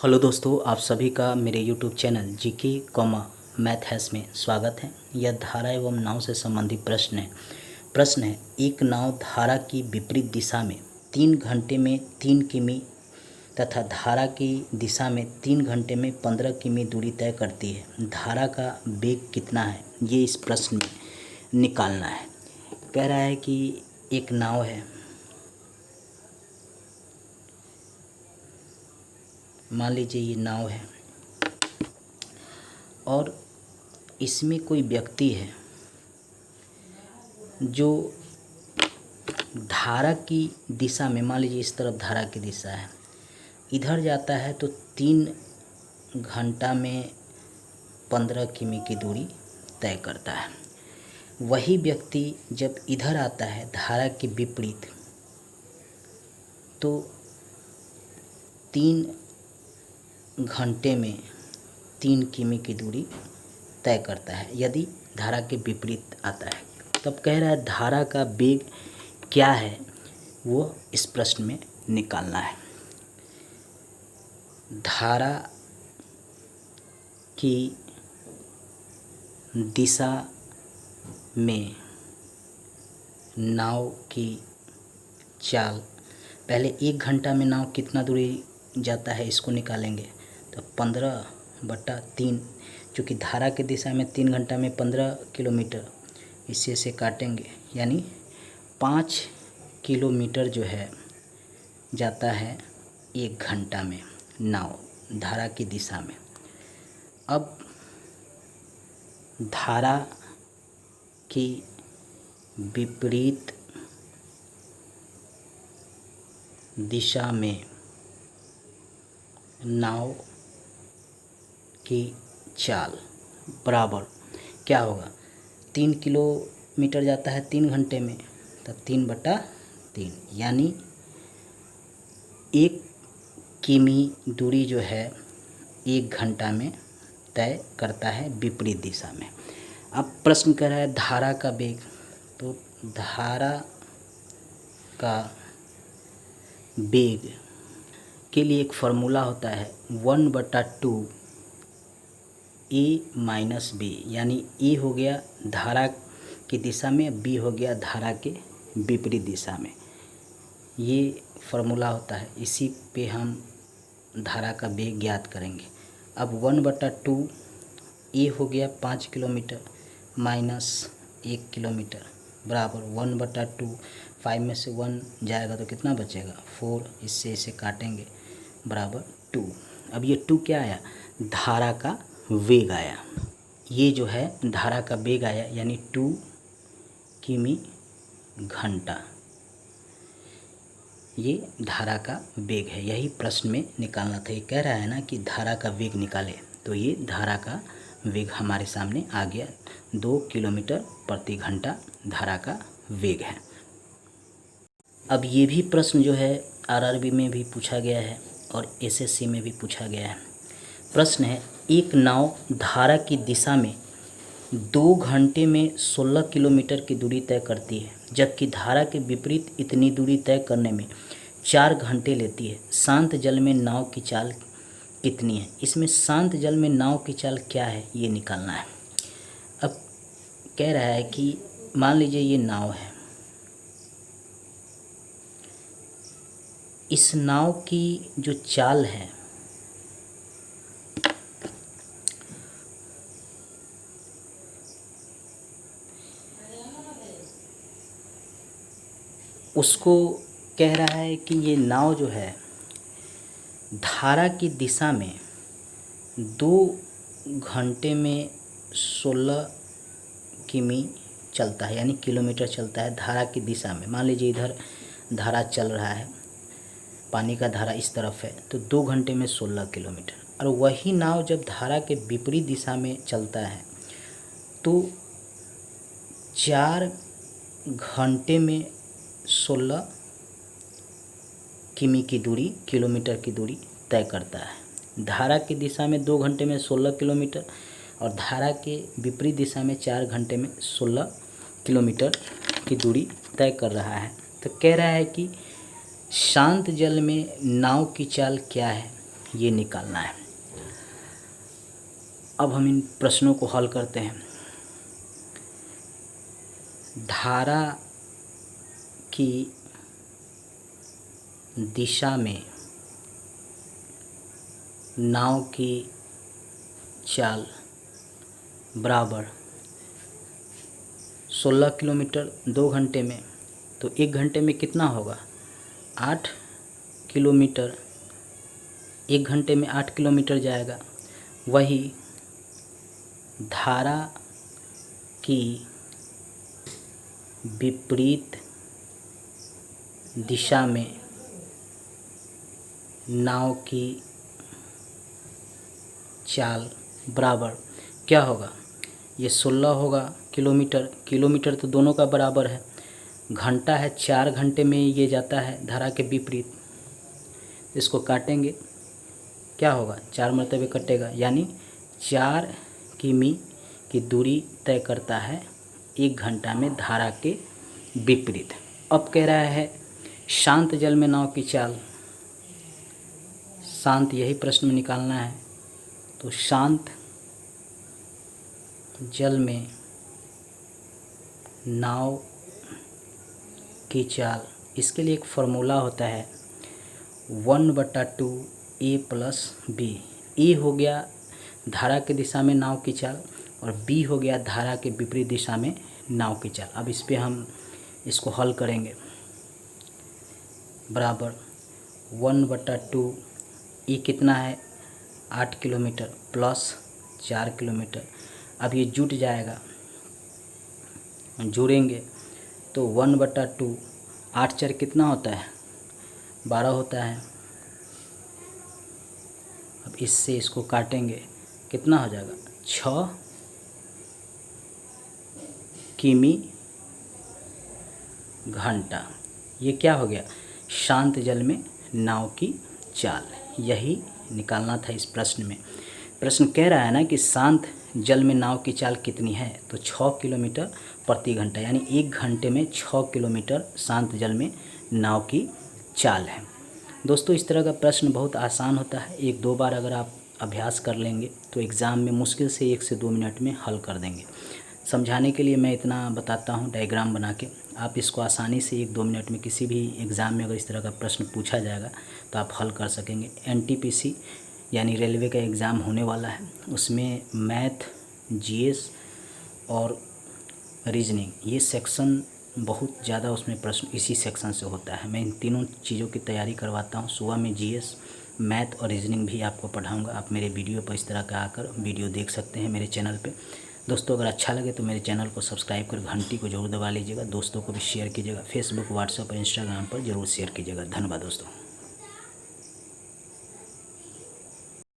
Hello दोस्तों, आप सभी का मेरे YouTube channel GK comma math has में स्वागत है। यह धारा एवं नाव से संबंधित प्रश्न है एक नाव धारा की विपरीत दिशा में 3 घंटे में 3 किमी तथा धारा की दिशा में 3 घंटे में 15 किमी दूरी तय करती है। धारा का वेग कितना है, ये इस प्रश्न में निकालना है। कह रहा है कि एक नाव है, मान लीजिए ये नाव है और इसमें कोई व्यक्ति है जो धारा की दिशा में, मान लीजिए इस तरफ धारा की दिशा है, इधर जाता है तो 3 घंटा में 15 किमी की दूरी तय करता है। वही व्यक्ति जब इधर आता है धारा के विपरीत तो 3 घंटे में 3 किमी की दूरी तय करता है यदि धारा के विपरीत आता है। तब कह रहा है धारा का वेग क्या है, वो इस प्रश्न में निकालना है। धारा की दिशा में नाव की चाल, पहले 1 घंटा में नाव कितना दूरी जाता है इसको निकालेंगे। तो 15/3, चूँकि धारा की दिशा में 3 घंटा में 15 किलोमीटर, इससे से काटेंगे यानी 5 किलोमीटर जो है जाता है 1 घंटा में नाव धारा की दिशा में। अब धारा की विपरीत दिशा में नाव की चाल बराबर क्या होगा, 3 किलोमीटर जाता है 3 घंटे में, तब 3/3 यानी 1 किमी दूरी जो है 1 घंटा में तय करता है विपरीत दिशा में। अब प्रश्न कर रहा है धारा का वेग, तो धारा का वेग के लिए एक फार्मूला होता है 1/2 a माइनस बी, यानी ए हो गया धारा की दिशा में, बी हो गया धारा के विपरीत दिशा में। ये फार्मूला होता है, इसी पे हम धारा का वेग ज्ञात करेंगे। अब 1/2 ए हो गया 5 किलोमीटर माइनस 1 किलोमीटर बराबर 1/2, 5 में से 1 जाएगा तो कितना बचेगा 4, इससे इसे काटेंगे बराबर 2। अब ये 2 क्या आया, धारा का वेग आया। ये जो है धारा का वेग आया यानी 2 किमी घंटा, ये धारा का वेग है। यही प्रश्न में निकालना था। ये कह रहा है ना कि धारा का वेग निकाले, तो ये धारा का वेग हमारे सामने आ गया, 2 किलोमीटर प्रति घंटा धारा का वेग है। अब ये भी प्रश्न जो है आरआरबी में भी पूछा गया है और एसएससी में भी पूछा गया है। प्रश्न है एक नाव धारा की दिशा में 2 घंटे में 16 किलोमीटर की दूरी तय करती है, जबकि धारा के विपरीत इतनी दूरी तय करने में 4 घंटे लेती है। शांत जल में नाव की चाल कितनी है। इसमें शांत जल में नाव की चाल क्या है ये निकालना है। अब कह रहा है कि मान लीजिए ये नाव है, इस नाव की जो चाल है उसको कह रहा है कि ये नाव जो है धारा की दिशा में 2 घंटे में 16 किमी चलता है, यानी किलोमीटर चलता है धारा की दिशा में। मान लीजिए इधर धारा चल रहा है, पानी का धारा इस तरफ है, तो 2 घंटे में 16 किलोमीटर। और वही नाव जब धारा के विपरीत दिशा में चलता है तो 4 घंटे में 16 किमी की दूरी, किलोमीटर की दूरी तय करता है। धारा की दिशा में 2 घंटे में 16 किलोमीटर और धारा के विपरीत दिशा में 4 घंटे में 16 किलोमीटर की दूरी तय कर रहा है। तो कह रहा है कि शांत जल में नाव की चाल क्या है, ये निकालना है। अब हम इन प्रश्नों को हल करते हैं। धारा की दिशा में नाव की चाल बराबर 16 किलोमीटर 2 घंटे में, तो 1 घंटे में कितना होगा? 8 किलोमीटर। 1 घंटे में 8 किलोमीटर जाएगा। वही धारा की विपरीत दिशा में नाव की चाल बराबर क्या होगा? ये 16 होगा किलोमीटर, किलोमीटर तो दोनों का बराबर है। घंटा है, 4 घंटे में ये जाता है धारा के विपरीत। इसको काटेंगे, क्या होगा? 4 मरतबे कटेगा, यानी 4 किमी की दूरी तय करता है 1 घंटा में धारा के विपरीत। अब कह रहा है शांत जल में नाव की चाल। शांत, यही प्रश्न में निकालना है। तो शांत जल में नाव की चाल, इसके लिए एक फार्मूला होता है 1/2 A + B। E हो गया धारा की दिशा में नाव की चाल और B हो गया धारा के विपरीत दिशा में नाव की चाल। अब इस पे हम इसको हल करेंगे। बराबर 1/2 E कितना है? 8 किलोमीटर प्लस 4 किलोमीटर। अब ये जुट जाएगा, जुड़ेंगे तो 1/2, 8 4 कितना होता है? 12 होता है। अब इससे इसको काटेंगे, कितना हो जाएगा? 6 किमी घंटा। ये क्या हो गया? शांत जल में नाव की चाल। यही निकालना था इस प्रश्न में। प्रश्न कह रहा है ना कि शांत जल में नाव की चाल कितनी है? तो 6 किलोमीटर प्रति घंटा, यानी 1 घंटे में 6 किलोमीटर शांत जल में नाव की चाल है। दोस्तों, इस तरह का प्रश्न बहुत आसान होता है। 1-2 बार अगर आप अभ्यास कर लेंगे तो एग्ज़ाम में मुश्किल से 1 से 2 मिनट में हल कर देंगे। समझाने के लिए मैं इतना बताता हूँ डायग्राम बना के। आप इसको आसानी से 1-2 मिनट में किसी भी एग्ज़ाम में अगर इस तरह का प्रश्न पूछा जाएगा तो आप हल कर सकेंगे। NTPC यानी रेलवे का एग्ज़ाम होने वाला है, उसमें मैथ, GS और रीजनिंग, ये सेक्शन बहुत ज़्यादा, उसमें प्रश्न इसी सेक्शन से होता है। मैं इन तीनों चीज़ों की तैयारी करवाता हूँ। सुबह में GS, मैथ और रीजनिंग भी आपको पढ़ाऊँगा। आप मेरे वीडियो पर इस तरह का आकर वीडियो देख सकते हैं मेरे चैनल पे। दोस्तों, अगर अच्छा लगे तो मेरे चैनल को सब्सक्राइब कर घंटी को जरूर दबा लीजिएगा। दोस्तों को भी शेयर कीजिएगा। फेसबुक, व्हाट्सएप और इंस्टाग्राम पर जरूर शेयर कीजिएगा। धन्यवाद दोस्तों।